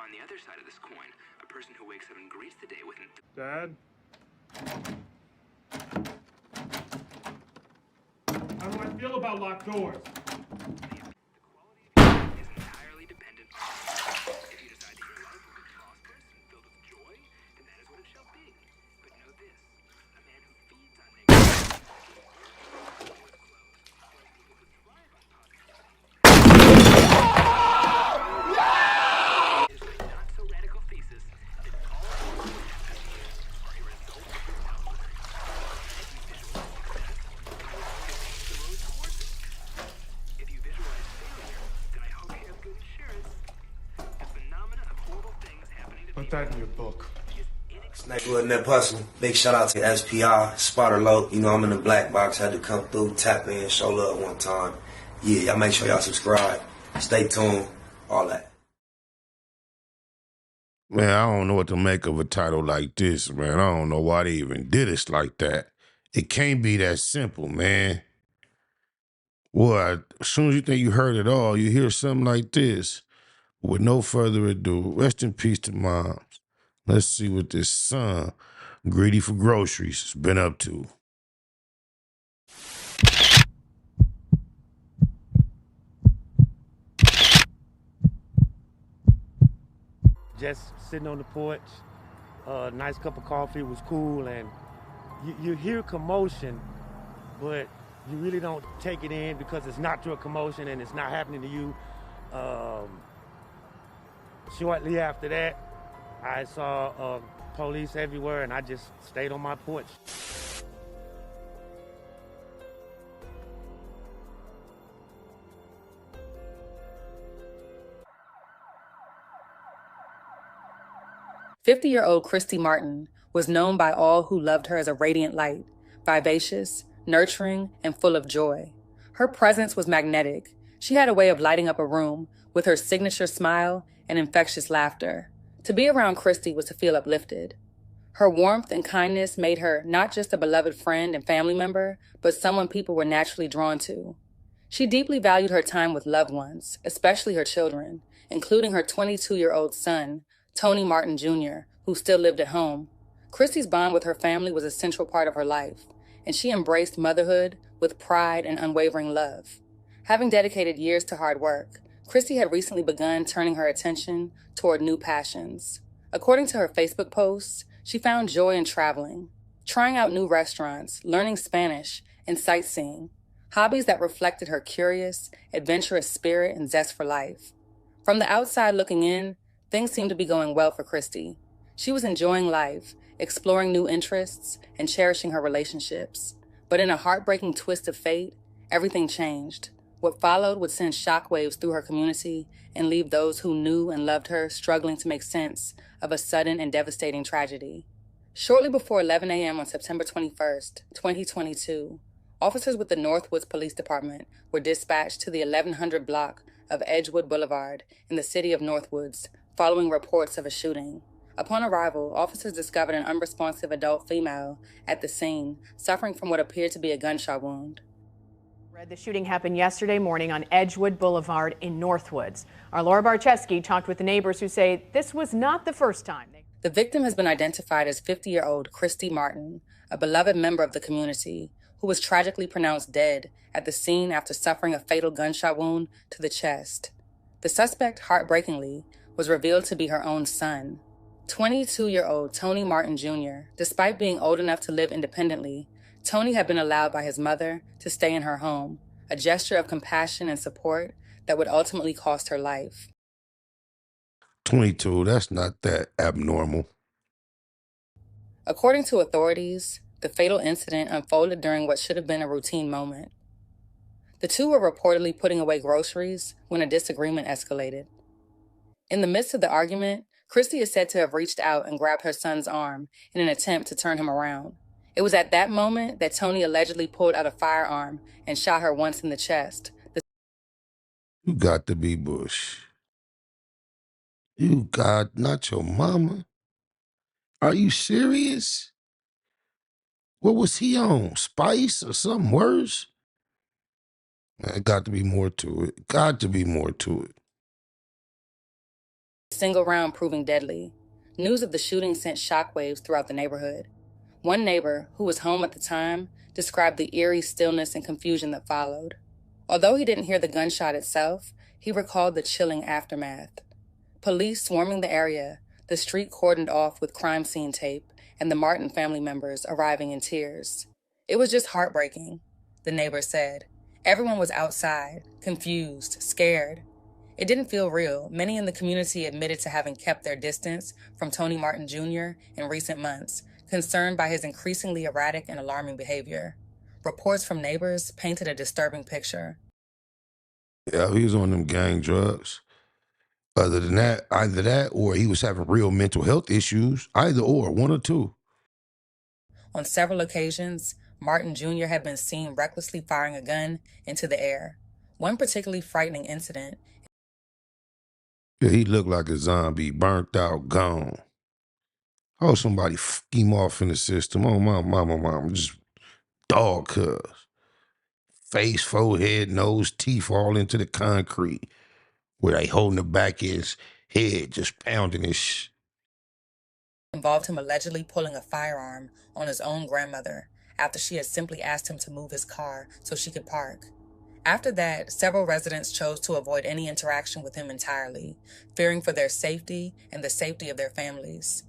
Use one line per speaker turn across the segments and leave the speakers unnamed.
on the other side of this coin, a person who wakes up and greets the day with
Dad? How do I feel about locked doors?
is entirely dependent on if you decide that your life will be prosperous and filled with joy, then that is what it shall be. But know this, a man who feeds on negativity with clothes, whereas people who thrive on positivity is the not so radical thesis that all things that happen to you are a result of your outlook. If you visualize success, then I hope you have good insurance. The phenomena of horrible things happening to
Put
people
that in your book.
is
Neighborhood Net Hustle. Big shout out to SPI, Spotter Low. You know I'm in the black box. Had to come through, tap in, show love one time. Yeah, y'all make sure y'all subscribe. Stay tuned. All that.
Man, I don't know what to make of a title like this, man. I don't know why they even did it like that. It can't be that simple, man. Well, as soon as you think you heard it all, you hear something like this. With no further ado, rest in peace to moms. Let's see what this son, greedy for groceries, has been up to.
Just sitting on the porch, nice cup of coffee was cool, and you hear commotion, but you really don't take it in because it's not your commotion and it's not happening to you. Shortly after that, I saw police everywhere, and I just stayed on my porch.
"50-year-old Christy Martin was known by all who loved her as a radiant light, vivacious, nurturing, and full of joy. Her presence was magnetic. She had a way of lighting up a room with her signature smile and infectious laughter. To be around Christy was to feel uplifted. Her warmth and kindness made her not just a beloved friend and family member, but someone people were naturally drawn to. She deeply valued her time with loved ones, especially her children, including her 22-year-old son, Tony Martin Jr., who still lived at home. Christy's bond with her family was a central part of her life, and she embraced motherhood with pride and unwavering love. Having dedicated years to hard work, Christy had recently begun turning her attention toward new passions. According to her Facebook posts, she found joy in traveling, trying out new restaurants, learning Spanish, and sightseeing, hobbies that reflected her curious, adventurous spirit and zest for life. From the outside looking in, things seemed to be going well for Christy. She was enjoying life, exploring new interests, and cherishing her relationships. But in a heartbreaking twist of fate, everything changed. What followed would send shockwaves through her community and leave those who knew and loved her struggling to make sense of a sudden and devastating tragedy. Shortly before 11 a.m. on September 21st, 2022, officers with the Northwoods Police Department were dispatched to the 1100 block of Edgewood Boulevard in the city of Northwoods, following reports of a shooting. Upon arrival, officers discovered an unresponsive adult female at the scene, suffering from what appeared to be a gunshot wound.
The shooting happened yesterday morning on Edgewood Boulevard in Northwoods. Our Laura Barczewski talked with the neighbors who say this was not the first time.
The victim has been identified as 50-year-old Christy Martin, a beloved member of the community, who was tragically pronounced dead at the scene after suffering a fatal gunshot wound to the chest. The suspect, heartbreakingly, was revealed to be her own son. 22-year-old Tony Martin Jr., despite being old enough to live independently, Tony had been allowed by his mother to stay in her home, a gesture of compassion and support that would ultimately cost her life.
22, that's not that abnormal.
According to authorities, the fatal incident unfolded during what should have been a routine moment. The two were reportedly putting away groceries when a disagreement escalated. In the midst of the argument, Christy is said to have reached out and grabbed her son's arm in an attempt to turn him around. It was at that moment that Tony allegedly pulled out a firearm and shot her once in the chest.
You got to be Bush. You got not your mama. Are you serious? What was he on? Spice or something worse? Man, it got to be more to it. Got to be more to it.
single round proving deadly. News of the shooting sent shockwaves throughout the neighborhood. One neighbor, who was home at the time, described the eerie stillness and confusion that followed. Although he didn't hear the gunshot itself, he recalled the chilling aftermath. Police swarming the area, the street cordoned off with crime scene tape, and the Martin family members arriving in tears. It was just heartbreaking, the neighbor said. Everyone was outside, confused, scared. It didn't feel real. Many in the community admitted to having kept their distance from Tony Martin Jr. in recent months, concerned by his increasingly erratic and alarming behavior. Reports from neighbors painted a disturbing picture.
Yeah, he was on them gang drugs. Other than that, either that or he was having real mental health issues. Either or, one or two.
On several occasions, Martin Jr. had been seen recklessly firing a gun into the air. One particularly frightening incident.
Yeah, he looked like a zombie, burnt out, gone. Oh, somebody f him off in the system. Oh, my mama, just dog cuz. Face, forehead, nose, teeth all into the concrete. Where they holding the back of his head, just pounding his
Involved him allegedly pulling a firearm on his own grandmother after she had simply asked him to move his car so she could park. After that, several residents chose to avoid any interaction with him entirely, fearing for their safety and the safety of their families.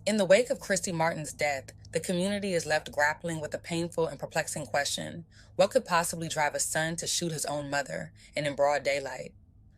In the wake of Christy Martin's death, the community is left grappling with a painful and perplexing question. What could possibly drive a son to shoot his own mother, and in broad daylight?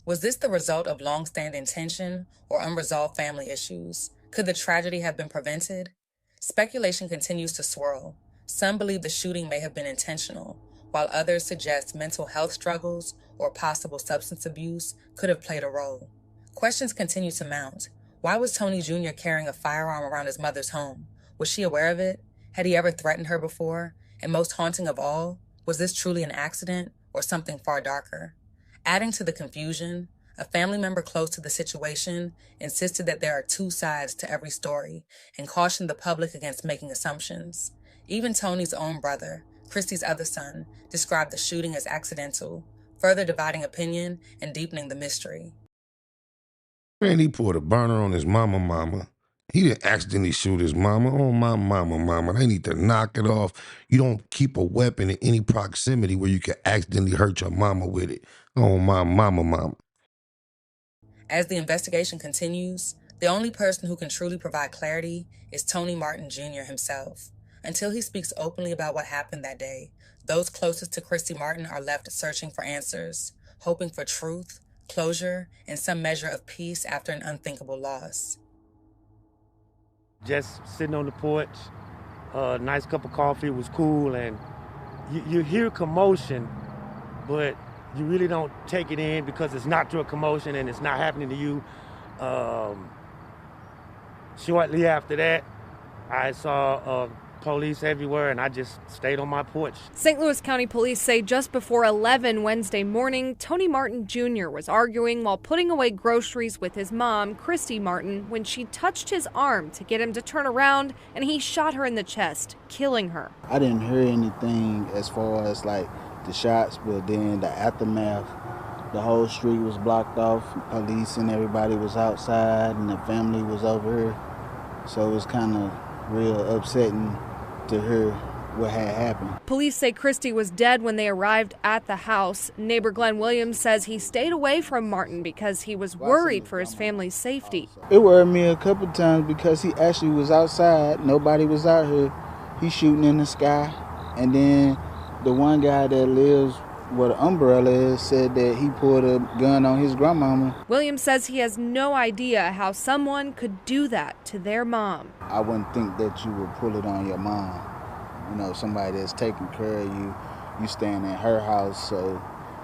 Was this the result of long-standing tension or unresolved family issues? Could the tragedy have been prevented? Speculation continues to swirl. Some believe the shooting may have been intentional, while others suggest mental health struggles or possible substance abuse could have played a role. Questions continue to mount. Why was Tony Jr. carrying a firearm around his mother's home? Was she aware of it? Had he ever threatened her before? And most haunting of all, was this truly an accident or something far darker? Adding to the confusion, a family member close to the situation insisted that there are two sides to every story and cautioned the public against making assumptions. Even Tony's own brother, Christy's other son, described the shooting as accidental, further dividing opinion and deepening the mystery.
man, he poured a burner on his mama. He didn't accidentally shoot his mama. Oh, my mama. They need to knock it off. You don't keep a weapon in any proximity where you can accidentally hurt your mama with it. Oh, my mama.
As the investigation continues, the only person who can truly provide clarity is Tony Martin Jr. himself. Until he speaks openly about what happened that day, those closest to Christy Martin are left searching for answers, hoping for truth, closure, and some measure of peace after an unthinkable loss.
Just sitting on the porch, nice cup of coffee was cool, and you hear commotion, but you really don't take it in because it's not your commotion and it's not happening to you. Shortly after that, I saw police everywhere, and I just stayed on my porch.
St. Louis County Police say just before 11 Wednesday morning, Tony Martin Jr. was arguing while putting away groceries with his mom, Christy Martin, when she touched his arm to get him to turn around, and he shot her in the chest, killing her.
I didn't hear anything as far as like the shots, but then the aftermath, the whole street was blocked off. Police and everybody was outside, and the family was over here. So it was kind of real upsetting to hear what had happened.
Police say Christy was dead when they arrived at the house. Neighbor Glenn Williams says he stayed away from Martin because he was worried for his family's safety.
It worried me a couple times because he actually was outside. Nobody was out here. He's shooting in the sky. And then the one guy that lives where the umbrella is said that he pulled a gun on his grandmama.
Williams says he has no idea how someone could do that to their mom.
I wouldn't think that you would pull it on your mom. You know, somebody that's taking care of you, you staying in her house, so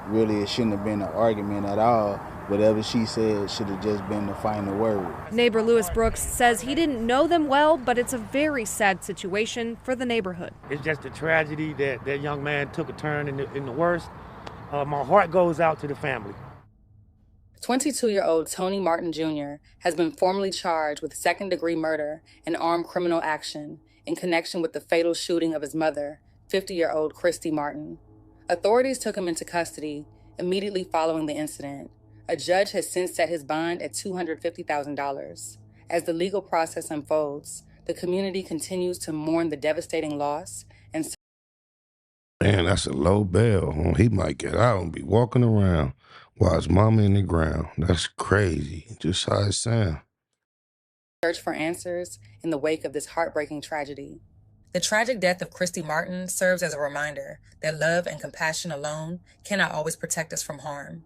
really it shouldn't have been an argument at all. Whatever she said should have just been the final word.
Neighbor Lewis Brooks says he didn't know them well, but it's a very sad situation for the neighborhood.
It's just a tragedy that that young man took a turn in the worst. My heart goes out to the family.
22-year-old Tony Martin Jr. has been formally charged with second-degree murder and armed criminal action in connection with the fatal shooting of his mother, 50-year-old Christy Martin. Authorities took him into custody immediately following the incident. A judge has since set his bond at $250,000. As the legal process unfolds, the community continues to mourn the devastating loss and
Man, that's a low bail. He might get out and be walking around while his mama in the ground. That's crazy. Just how it sounds.
search for answers in the wake of this heartbreaking tragedy. The tragic death of Christy Martin serves as a reminder that love and compassion alone cannot always protect us from harm.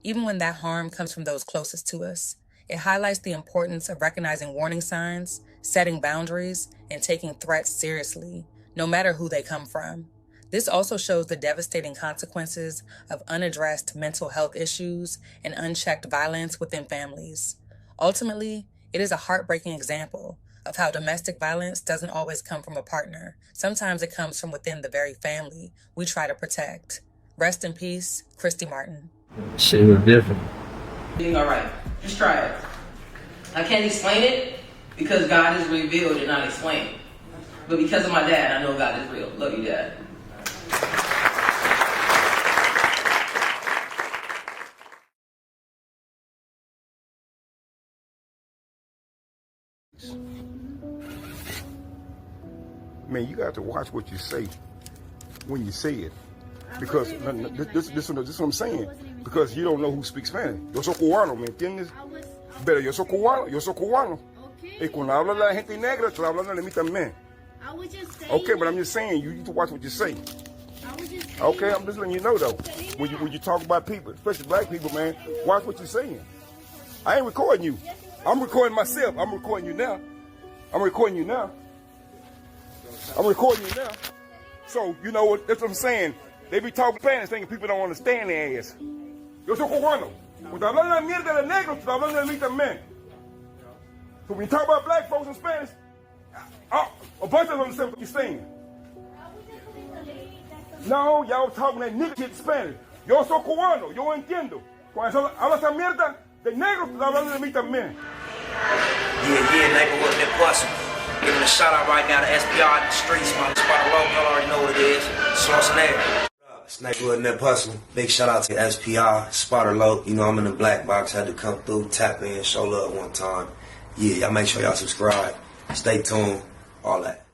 Even when that harm comes from those closest to us, it highlights the importance of recognizing warning signs, setting boundaries, and taking threats seriously, no matter who they come from. This also shows the devastating consequences of unaddressed mental health issues and unchecked violence within families. Ultimately, it is a heartbreaking example of how domestic violence doesn't always come from a partner. Sometimes it comes from within the very family we try to protect. Rest in peace, Christy Martin.
Shit was different.
All right, just try it. I can't explain it because God is revealed and not explained. But because of my dad, I know God is real. Love you, Dad.
Man, you got to watch what you say when you say it. Because this is what I'm saying. Because you don't know who speaks Spanish. Yo soy cubano, ¿me entiendes? Pero yo soy cubano. Y cuando habla la gente negra, estoy hablando de mí también. Okay, but I'm just saying, you need to watch what you say. Okay, I'm just letting you know though. When you talk about people, especially black people, man, watch what you're saying. I ain't recording you. I'm recording myself. I'm recording you now. So, you know what, that's what I'm saying. They be talking Spanish thinking people don't understand their ass. Yo soy cubano. Cuando hablan la mierda de negros, estoy hablando de mí también. So when you talk about black folks in Spanish, a bunch of them understand what you're saying. No, y'all talking that nigga shit Spanish. Yo soy cubano, yo entiendo. Cuando habla esa mierda de negros, estoy hablando de mí también.
Yeah, neighborhood that bustin'. Giving a shout out right now to SPR in the streets, man. Spot alone, y'all already know what it is. Schwarzenegger. It's neighborhood net hustling. Big shout out to SPR, Spotter Low. You know I'm in the black box. Had to come through, tap in, show love one time. Yeah, y'all make sure y'all subscribe. Stay tuned. All that.